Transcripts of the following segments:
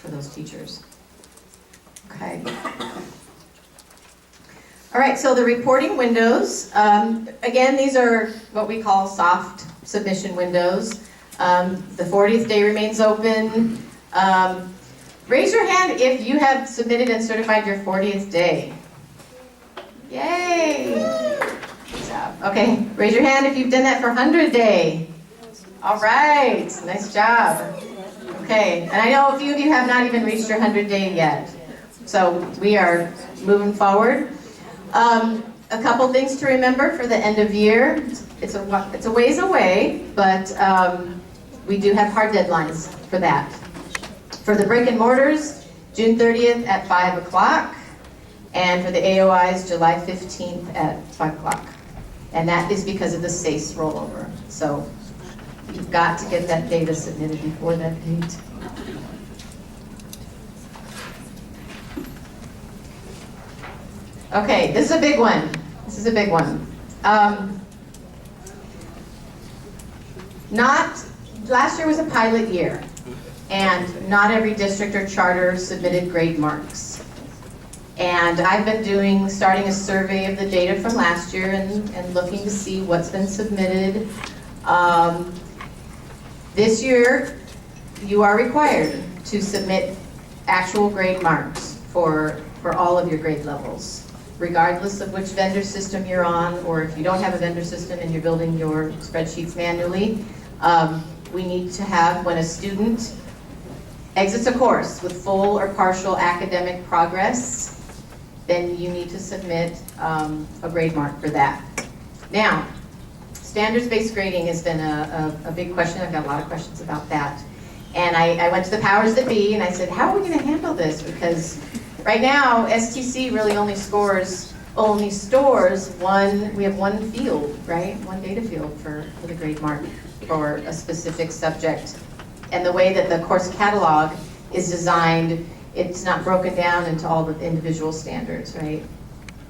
for those teachers. Okay. All right, so the reporting windows, again, these are what we call soft submission windows. The 40th day remains open. Raise your hand if you have submitted and certified your 40th day. Yay! Good job. Okay, raise your hand if you've done that for 100 day. All right, nice job. Okay, and I know a few of you have not even reached your 100 day yet. So we are moving forward. A couple things to remember for the end of year. It's a ways away, but we do have hard deadlines for that. For the brick and mortars, June 30th at 5 o'clock, and for the AOIs, July 15th at 5 o'clock. And that is because of the SACE rollover. So you've got to get that data submitted before that date. Okay, this is a big one. This is a big one. Last year was a pilot year, and not every district or charter submitted grade marks. And I've been starting a survey of the data from last year and looking to see what's been submitted. This year, you are required to submit actual grade marks for all of your grade levels, regardless of which vendor system you're on, or if you don't have a vendor system and you're building your spreadsheets manually. We need to have, when a student exits a course with full or partial academic progress, then you need to submit a grade mark for that. Now, standards-based grading has been a big question. I've got a lot of questions about that. And I went to the powers that be and I said, how are we going to handle this? Because right now, STC really only stores one, we have one field, right? One data field for the grade mark for a specific subject. And the way that the course catalog is designed, it's not broken down into all the individual standards, right?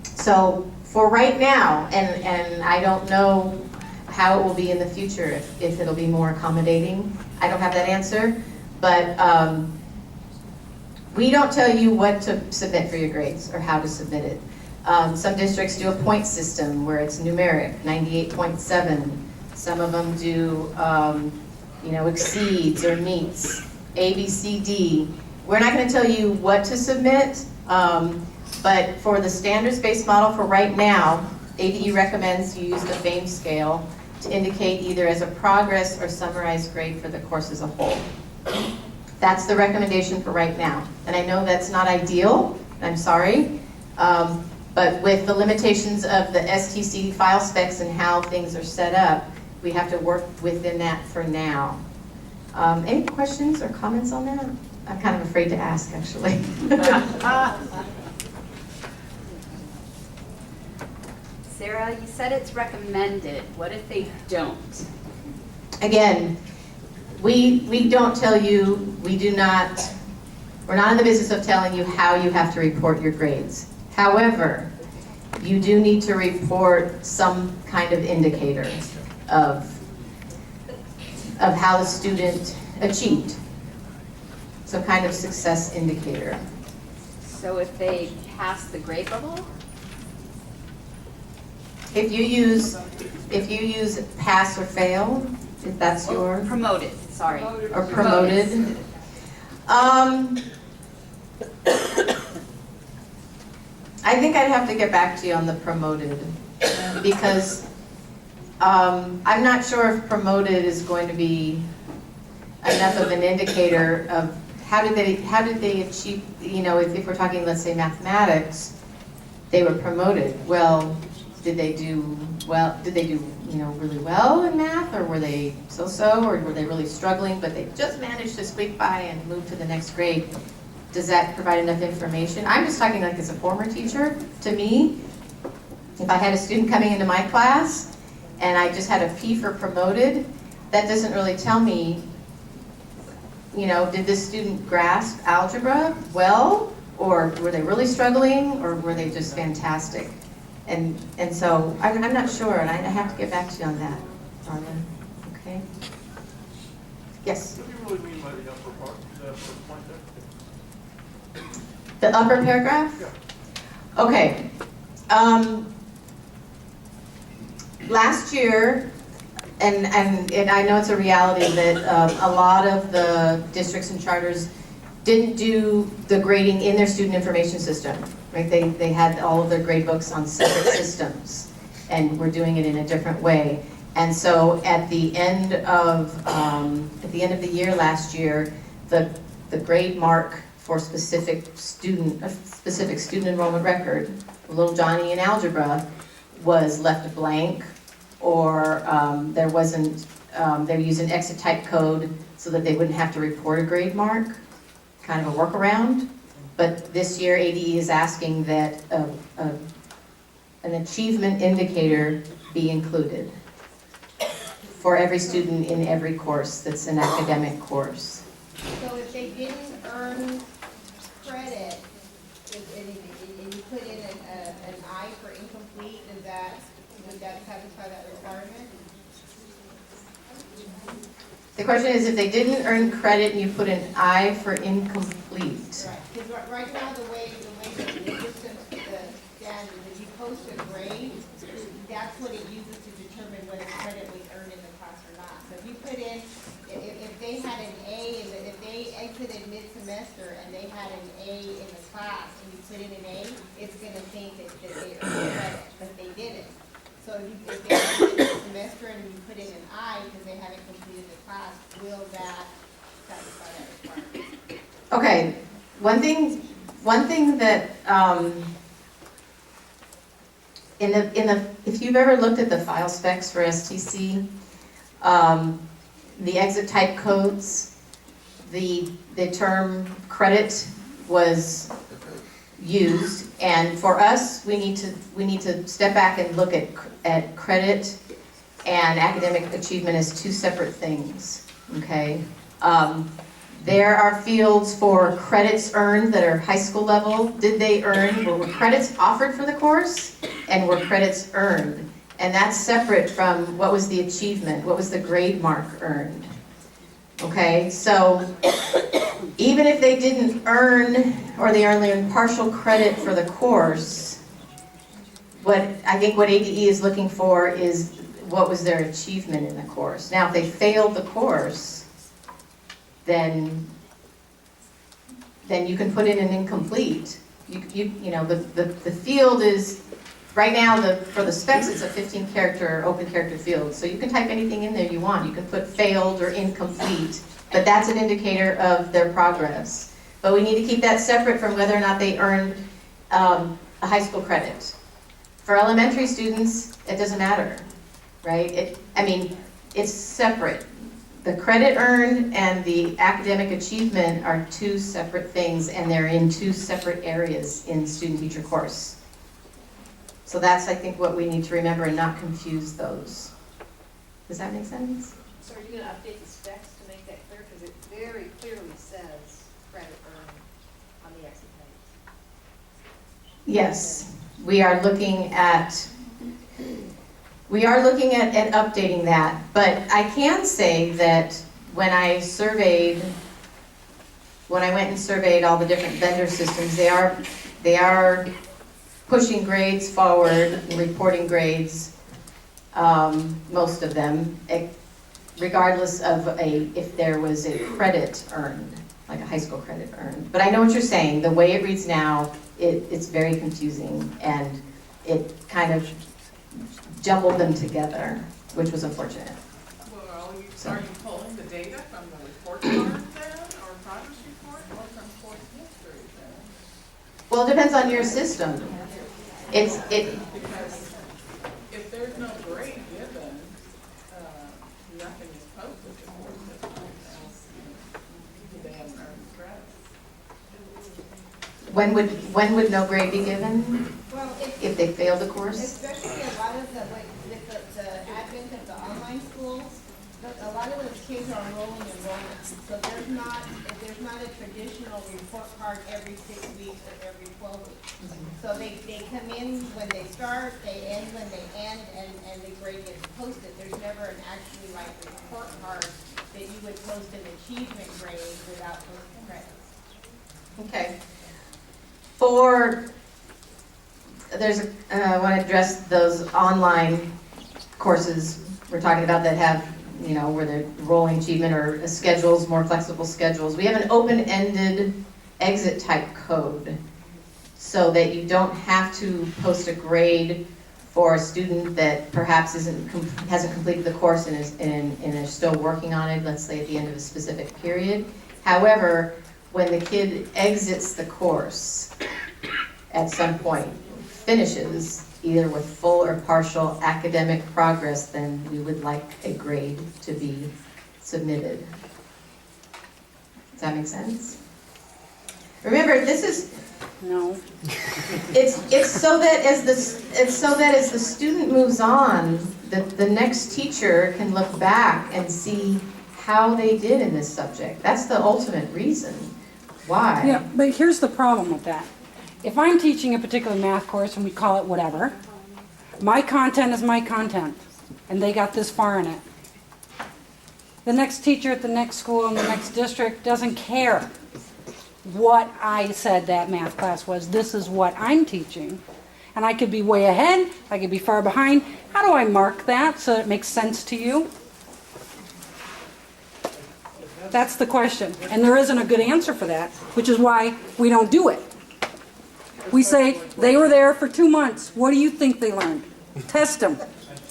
So for right now, and I don't know how it will be in the future, if it'll be more accommodating, I don't have that answer, but we don't tell you what to submit for your grades or how to submit it. Some districts do a point system where it's numeric, 98.7. Some of them do, exceeds or meets, A, B, C, D. We're not going to tell you what to submit, but for the standards-based model for right now, ADE recommends you use the FAME scale to indicate either as a progress or summarized grade for the course as a whole. That's the recommendation for right now. And I know that's not ideal, I'm sorry, but with the limitations of the STC file specs and how things are set up, we have to work within that for now. Any questions or comments on that? I'm kind of afraid to ask, actually. Sarah, you said it's recommended. What if they don't? Again, we don't tell you, we're not in the business of telling you how you have to report your grades. However, you do need to report some kind of indicator of how the student achieved. Some kind of success indicator. So if they pass the grade level? If you use pass or fail, if that's your... Promoted, sorry. Or promoted. I think I'd have to get back to you on the promoted, because I'm not sure if promoted is going to be enough of an indicator of how did they achieve, if we're talking, let's say, mathematics, they were promoted. Well, did they do really well in math, or were they so-so, or were they really struggling, but they just managed to squeak by and move to the next grade? Does that provide enough information? I'm just talking like as a former teacher. To me, if I had a student coming into my class and I just had a P for promoted, that doesn't really tell me, did this student grasp algebra well, or were they really struggling, or were they just fantastic? And so I'm not sure, and I have to get back to you on that, Arlen. Okay? Yes? What do you really mean by the upper part, the upper point there? The upper paragraph? Okay. Last year, and I know it's a reality that a lot of the districts and charters didn't do the grading in their student information system, right? They had all of their grade books on separate systems, and we're doing it in a different way. And so at the end of the year last year, the grade mark for specific student enrollment record, little Johnny in algebra, was left blank, or there wasn't, they used an exit type code so that they wouldn't have to report a grade mark, kind of a workaround. But this year ADE is asking that an achievement indicator be included for every student in every course that's an academic course. So if they didn't earn credit, and you put in an I for incomplete, would that satisfy that requirement? The question is, if they didn't earn credit and you put an I for incomplete. Right, because right now the way the system stands is if you post a grade, that's what it uses to determine whether credit was earned in the class or not. So if you put in, if they had an A, and if they exited mid-semester and they had an A in the class, and you put in an A, it's gonna think that they earned credit, but they didn't. So if they exited mid-semester and you put in an I because they haven't completed the class, will that satisfy that requirement? Okay, one thing that if you've ever looked at the file specs for STC, the exit type codes, the term credit was used, and for us, we need to step back and look at credit and academic achievement as two separate things. Okay. There are fields for credits earned that are high school level. Did they earn, were credits offered for the course, and were credits earned? And that's separate from what was the achievement, what was the grade mark earned. Okay, so even if they didn't earn, or they only earned partial credit for the course, I think what ADE is looking for is what was their achievement in the course. Now, if they failed the course, then you can put in an incomplete. You know, the field is, right now, for the specs, it's a 15-character open character field. So you can type anything in there you want. You can put failed or incomplete, but that's an indicator of their progress. But we need to keep that separate from whether or not they earned a high school credit. For elementary students, it doesn't matter, right? It's separate. The credit earned and the academic achievement are two separate things, and they're in two separate areas in student-teacher course. So that's, I think, what we need to remember and not confuse those. Does that make sense? So are you going to update the specs to make that clear? Because it very clearly says credit earned on the exit page. Yes, we are looking at updating that, but I can say that when I went and surveyed all the different vendor systems, they are pushing grades forward and reporting grades, most of them, regardless of if there was a credit earned, like a high school credit earned. But I know what you're saying. The way it reads now, it's very confusing, and it kind of jumbled them together, which was unfortunate. Well, are you pulling the data from the report card then, or progress report, or from course history then? Well, it depends on your system. Because if there's no grade given, nothing is posted to course history. They haven't earned credit. When would no grade be given? Well, If they failed the course? especially a lot of with the advent of the online schools, a lot of those kids are rolling enrollment. So there's not a traditional report card every 6 weeks or every 12 weeks. So they come in when they start, they end when they end, and the grade gets posted. There's never an actually like report card that you would post an achievement grade without posting credits. Okay. for, I want to address those online courses we're talking about that have, where they're rolling achievement or schedules, more flexible schedules. We have an open-ended exit type code so that you don't have to post a grade for a student that perhaps hasn't completed the course and is still working on it, let's say at the end of a specific period. However, when the kid exits the course at some point, finishes either with full or partial academic progress, then we would like a grade to be submitted. Does that make sense? Remember, this is No. it's so that as the student moves on, the next teacher can look back and see how they did in this subject. That's the ultimate reason why. Yeah, but here's the problem with that. If I'm teaching a particular math course and we call it whatever, my content is my content, and they got this far in it. The next teacher at the next school in the next district doesn't care what I said that math class was. This is what I'm teaching. And I could be way ahead, I could be far behind. How do I mark that so it makes sense to you? That's the question. And there isn't a good answer for that, which is why we don't do it. We say, they were there for 2 months. What do you think they learned? Test them.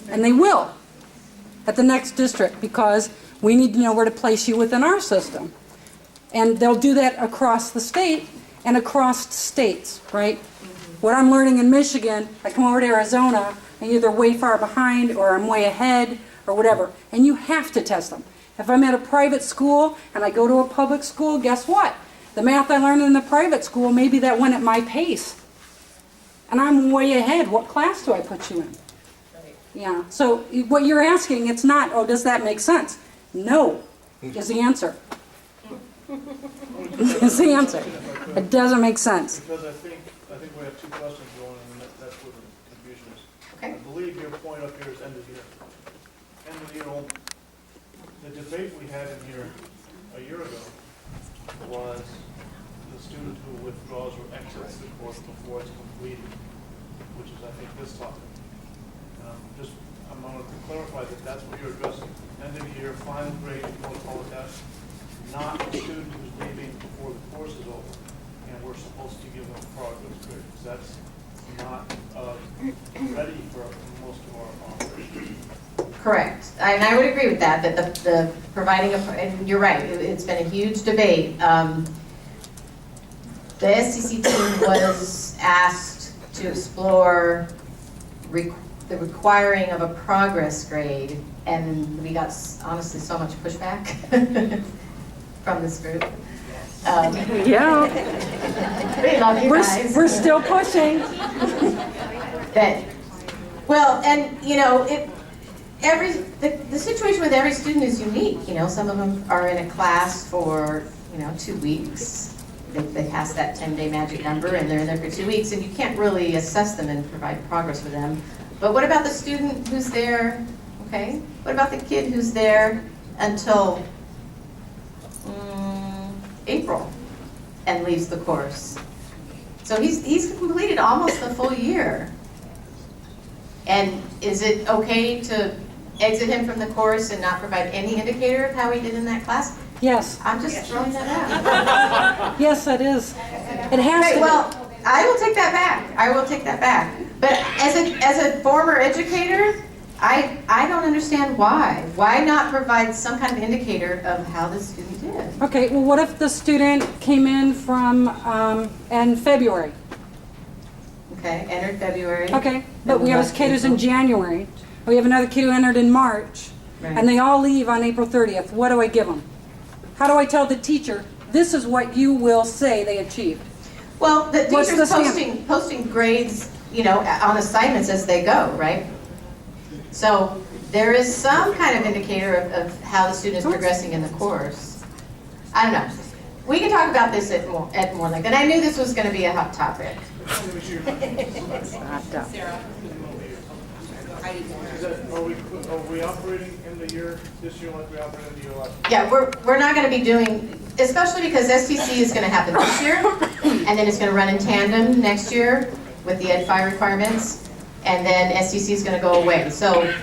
And they will at the next district, because we need to know where to place you within our system. And they'll do that across the state and across states, right? What I'm learning in Michigan, I come over to Arizona, and either way far behind or I'm way ahead or whatever. And you have to test them. If I'm at a private school and I go to a public school, guess what? The math I learned in the private school, maybe that went at my pace. And I'm way ahead. What class do I put you in? Yeah. So what you're asking, it's not, oh, does that make sense? No, is the answer. Is the answer. It doesn't make sense. Because I think we have two questions going, and that's where the confusion is. Okay. I believe your point up here is end of year. End of year only. The debate we had in here a year ago was the student who withdraws or exits the course before it's completed, which is, I think, this topic. I'm going to clarify that that's what you're addressing. End of year, final grade, if you want to call it that, not the student who's leaving before the course is over, and we're supposed to give them a progress grade, because that's not ready for most of our operations. Correct. And I would agree with that, that the providing, and you're right, it's been a huge debate. The SCC team was asked to explore the requiring of a progress grade, and we got, honestly, so much pushback from this group. Yeah. We love you guys. We're still pushing. Well, and the situation with every student is unique. Some of them are in a class for 2 weeks. They pass that 10-day magic number, and they're in there for 2 weeks, and you can't really assess them and provide progress for them. But what about the student who's there? Okay. What about the kid who's there until April and leaves the course? So he's completed almost the full year. And is it okay to exit him from the course and not provide any indicator of how he did in that class? Yes. I'm just throwing that out. Yes, it is. It has to Okay, be. well, I will take that back. I will take that back. But as a former educator, I don't understand why. Why not provide some kind of indicator of how the student did? Okay, well, what if the student came in from in February? Okay, entered February. Okay, but we have a kid who's in January. We have another kid who entered in March. Right. And they all leave on April 30th. What do I give them? How do I tell the teacher, this is what you will say they achieved? Well, the What's teacher's the stamp? posting grades, on assignments as they go, right? So there is some kind of indicator of how the student is progressing in the course. I don't know. We can talk about this at more length. And I knew this was going to be a hot topic. Are we operating in the year this year like we operated in the year last? Yeah, we're not going to be doing, especially because STC is going to happen this year, and then it's gonna run in tandem next year with the Ed 5 requirements, and then STC is gonna go away. So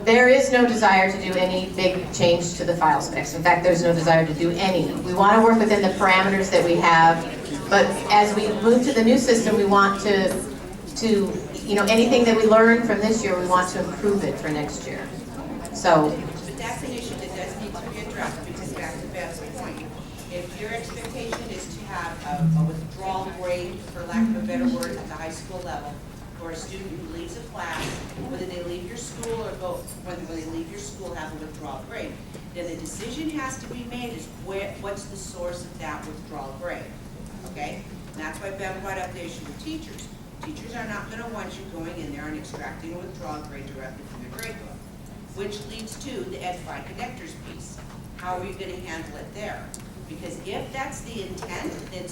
there is no desire to do any big change to the file specs. In fact, there's no desire to do any. We wanna work within the parameters that we have, but as we move to the new system, we want to anything that we learn from this year, we want to improve it for next year. So, But that's an issue that does need to be addressed, because back to Beth's point, if your expectation is to have a withdrawal grade, for lack of a better word, at the high school level, for a student who leaves a class, whether they leave your school or whether they leave your school have a withdrawal grade, then the decision has to be made is what's the source of that withdrawal grade, okay? And that's why Bev brought up the issue with teachers. Teachers are not going to want you going in there and extracting a withdrawal grade directly from the grade book, which leads to the Ed-Fi connectors piece. How are you going to handle it there? Because if that's the intent, then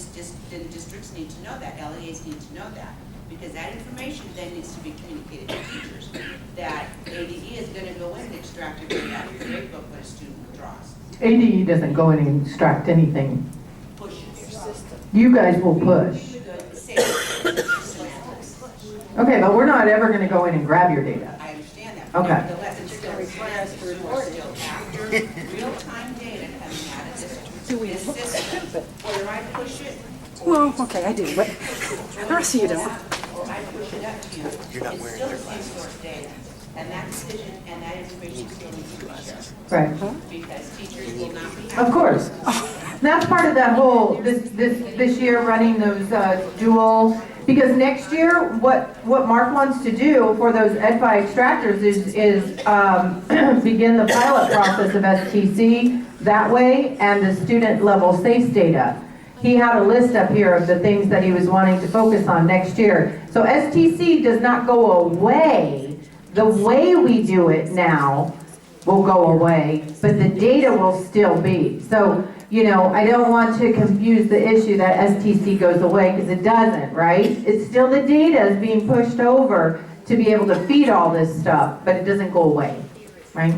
districts need to know that, LEAs need to know that. Because that information then needs to be communicated to teachers, that ADE is going to go in and extract a grade out of your grade book when a student withdraws. ADE doesn't go in and extract anything. Push your system. You guys will push. Good, safe. Okay, but we're not ever going to go in and grab your data. I understand that. Okay. Nevertheless, it's still after real-time data coming out of this system. Whether I push it, Well, okay, I do, but the rest of you don't. or I push it up to you, it's still the same source data. And that decision and that information still needs to be shared. Right. Because teachers will not be. Of course. That's part of that whole, this year running those dual, because next year, what Mark wants to do for those Ed-Fi extractors is begin the pilot process of STC that way, and the student level SACE data. He had a list up here of the things that he was wanting to focus on next year. So STC does not go away. The way we do it now will go away, but the data will still be. So, you know, I don't want to confuse the issue that STC goes away, because it doesn't, right? It's still the data is being pushed over to be able to feed all this stuff, but it doesn't go away, right?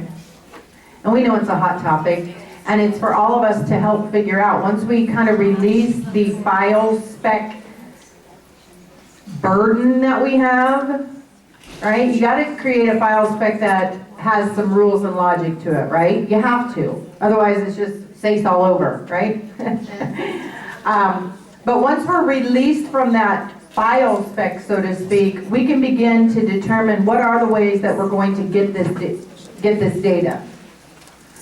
And we know it's a hot topic, and it's for all of us to help figure out. Once we kind of release the file spec burden that we have, right? You got to create a file spec that has some rules and logic to it, right? You have to. Otherwise, it's just SACE all over, right? But once we're released from that file spec, so to speak, we can begin to determine what are the ways that we're going to get this data.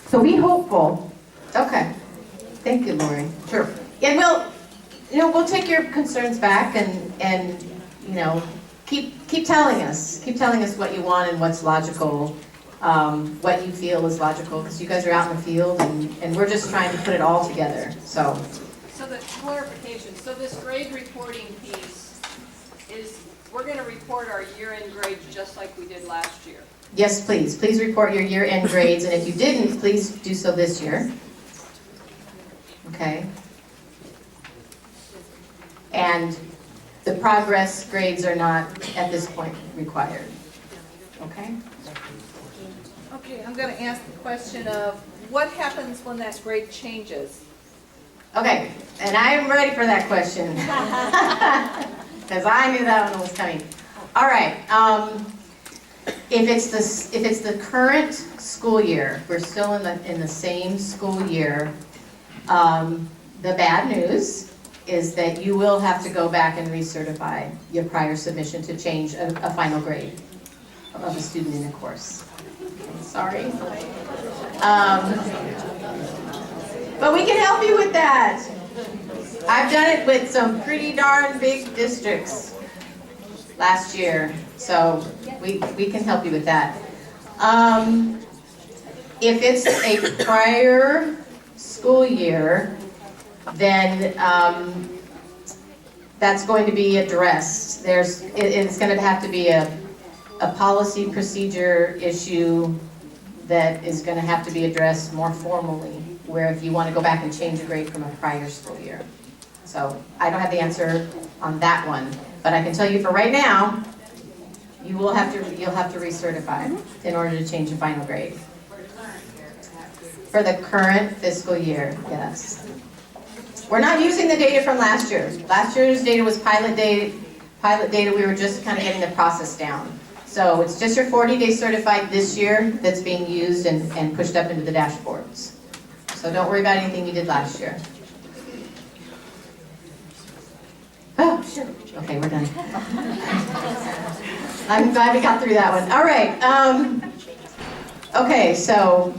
So be hopeful. okay. Thank you, Lori. Sure. And we'll take your concerns back and keep telling us what you want and what's logical, what you feel is logical, because you guys are out in the field and we're just trying to put it all together, so. So the clarification, so this grade reporting piece is, we're going to report our year-end grades just like we did last year. Yes, please. Please report your year-end grades, and if you didn't, please do so this year. Okay? And the progress grades are not, at this point, required. Okay? Okay, I'm going to ask the question of, what happens when that grade changes? Okay, and I am ready for that question. Because I knew that one was coming. All right, if it's the current school year, we're still in the same school year, the bad news is that you will have to go back and recertify your prior submission to change a final grade of a student in a course. Sorry. But we can help you with that. I've done it with some pretty darn big districts last year, so we can help you with that. If it's a prior school year, then that's going to be addressed. It's going to have to be a policy procedure issue that is going to have to be addressed more formally, where if you want to go back and change a grade from a prior school year. So I don't have the answer on that one, but I can tell you for right now, you'll have to recertify in order to change a final grade. For the current fiscal year, yes. We're not using the data from last year. Last year's data was pilot data, we were just kind of getting the process down. So it's just your 40-day certified this year that's being used and pushed up into the dashboards. So don't worry about anything you did last year. Oh, sure. Okay, we're done. I'm glad we got through that one. All right. Okay, so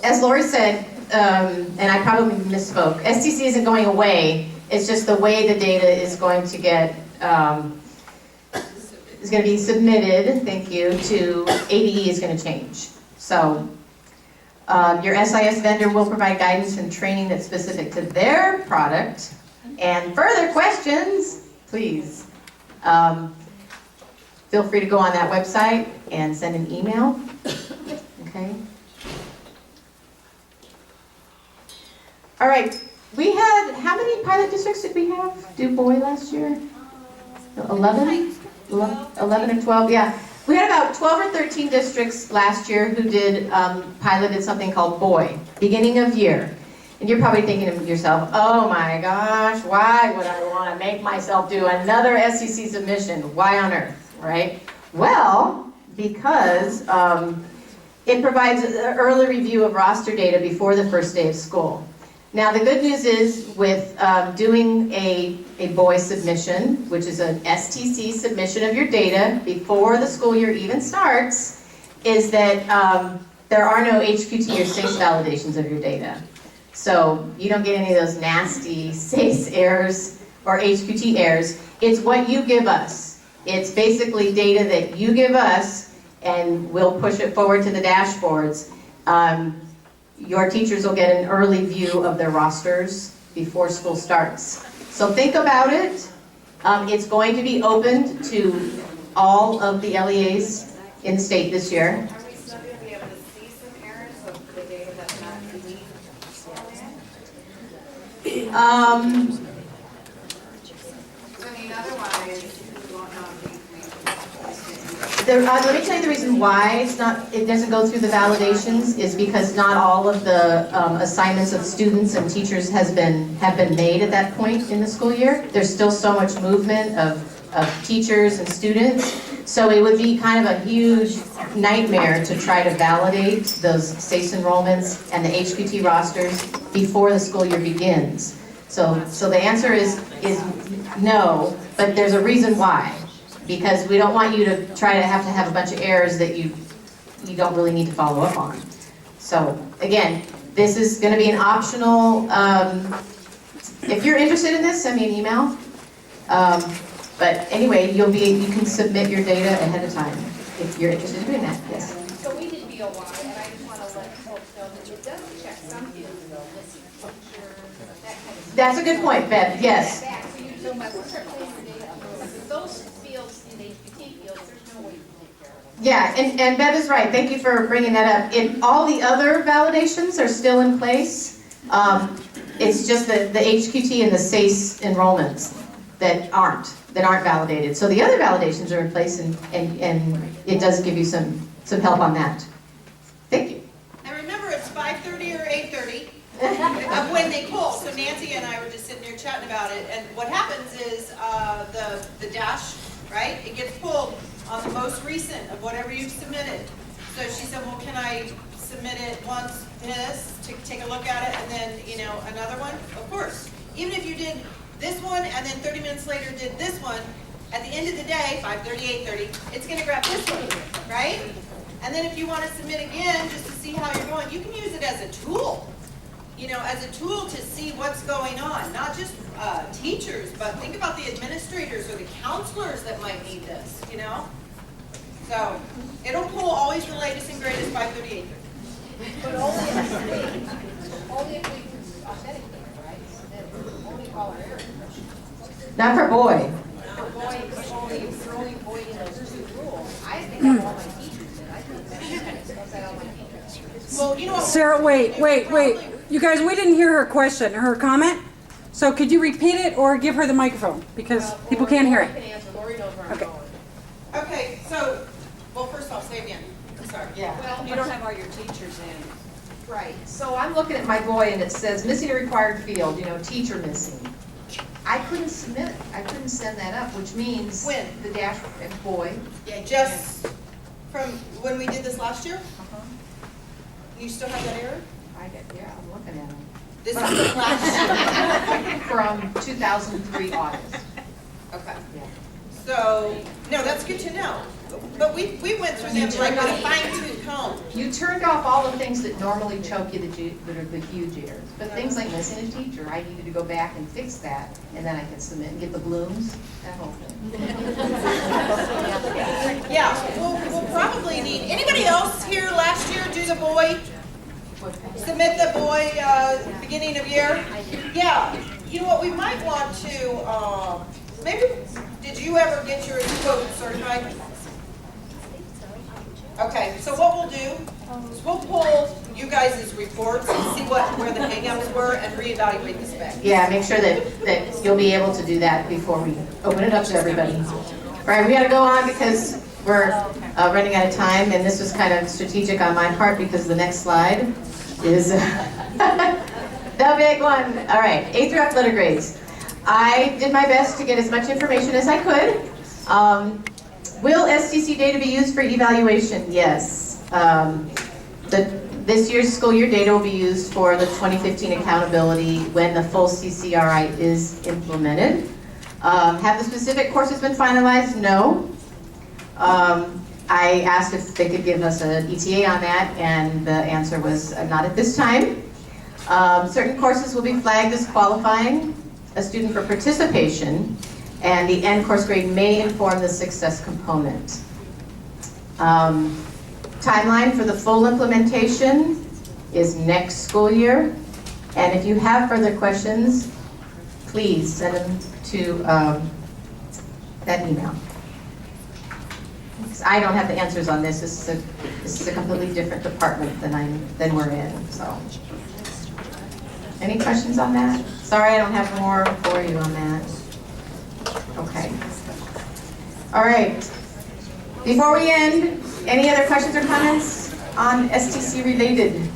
as Lori said, and I probably misspoke, STC isn't going away. It's just the way the data is going to get, is going to be submitted, thank you, to ADE is going to change. So your SIS vendor will provide guidance and training that's specific to their product. And further questions, please, feel free to go on that website and send an email, okay? All right, we had, how many pilot districts did we have do Boy last year? 11? 11 or 12, yeah. We had about 12 or 13 districts last year who did, piloted something called Boy, beginning of year. And you're probably thinking to yourself, oh my gosh, why would I want to make myself do another SEC submission? Why on earth, right? Well, because it provides an early review of roster data before the first day of school. Now, the good news is with doing a Boy submission, which is an STC submission of your data before the school year even starts, is that there are no HQT or SACE validations of your data. So you don't get any of those nasty SACE errors or HQT errors. It's what you give us. It's basically data that you give us, and we'll push it forward to the dashboards. Your teachers will get an early view of their rosters before school starts. So think about it. It's going to be opened to all of the LEAs in the state this year. Are we still going to be able to see some errors of the data that's not complete? I mean, otherwise, we won't know if Let me tell you the reason why it doesn't go through the validations is because not all of the assignments of students and teachers have been made at that point in the school year. There's still so much movement of teachers and students. So it would be kind of a huge nightmare to try to validate those SACE enrollments and the HQT rosters before the school year begins. So the answer is no, but there's a reason why. Because we don't want you to try to have a bunch of errors that you don't really need to follow up on. So again, this is going to be an optional. If you're interested in this, send me an email. But anyway, you can submit your data ahead of time if you're interested in doing that. Yes. So we did BOY, and I just want to let folks know that it does check some fields, though, listing pictures, that kind of stuff. That's a good point, Bev. Yes. So my work are playing your data, but those fields in the HPT fields, there's no way you can take care of them. Yeah, and Bev is right. Thank you for bringing that up. All the other validations are still in place. It's just the HQT and the SACE enrollments that aren't validated. So the other validations are in place, and it does give you some help on that. Thank you. And remember, it's 5:30 or 8:30 of when they pull. So Nancy and I were just sitting there chatting about it, and what happens is the dash, right? It gets pulled on the most recent of whatever you've submitted. So she said, well, can I submit it once this to take a look at it, and then another one? Of course. Even if you did this one and then 30 minutes later did this one, at the end of the day, 5:30, 8:30, it's going to grab this one, right? And then if you want to submit again just to see how you're going, you can use it as a tool. As a tool to see what's going on. Not just teachers, but think about the administrators or the counselors that might need this, So, it'll pull always the latest and greatest 5:30, 8:30. But only if we authenticate, right? So that only all our errors. Not for Boy. You're only avoiding those two rules. I think of all my teachers, and I think that's all my teachers. Well, what? Sarah, wait. You guys, we didn't hear her question, her comment. So could you repeat it or give her the microphone? Because people can't hear I it. can answer. Lori knows where I'm Okay. going. Okay, so, well, first off, say again. I'm sorry. Yeah. Well, you don't have all your teachers in. Right. So I'm looking at my boy and it says missing a required field, teacher missing. I couldn't submit it. I couldn't send that up, which means. When? The dash boy. Yeah, just from when we did this last year? You still have that error? I'm looking at him. This is from last year. From 2003 August. Okay. Yeah. So, no, that's good to know. But we went through them like with a fine tooth comb. You turned off all the things that normally choke you that are the huge errors. But things like missing a teacher, I needed to go back and fix that, and then I can submit and get the blooms, that whole thing. Yeah, we'll probably need, anybody else here last year do the boy? Submit the boy, beginning of year? Yeah, you know what, we might want to, maybe, did you ever get your quote certified? Okay, so what we'll do is we'll pull you guys' reports and see where the hang-ups were and reevaluate the spec. Yeah, make sure that you'll be able to do that before we open it up to everybody. All right, we gotta go on because we're running out of time, and this was kind of strategic on my part because the next slide is the big one. All right, A through F letter grades. I did my best to get as much information as I could. Will STC data be used for evaluation? Yes. This year's school year data will be used for the 2015 accountability when the full CCRI is implemented. Have the specific courses been finalized? No. I asked if they could give us an ETA on that, and the answer was not at this time. Certain courses will be flagged as qualifying a student for participation, and the end course grade may inform the success component. Timeline for the full implementation is next school year, and if you have further questions, please send them to that email. I don't have the answers on this. This is a completely different department than we're in. So, any questions on that? Sorry, I don't have more for you on that. Okay. All right. Before we end, any other questions or comments on STC related?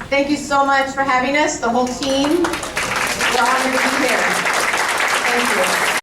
Thank you so much for having us, the whole team. We're honored to be here. Thank you.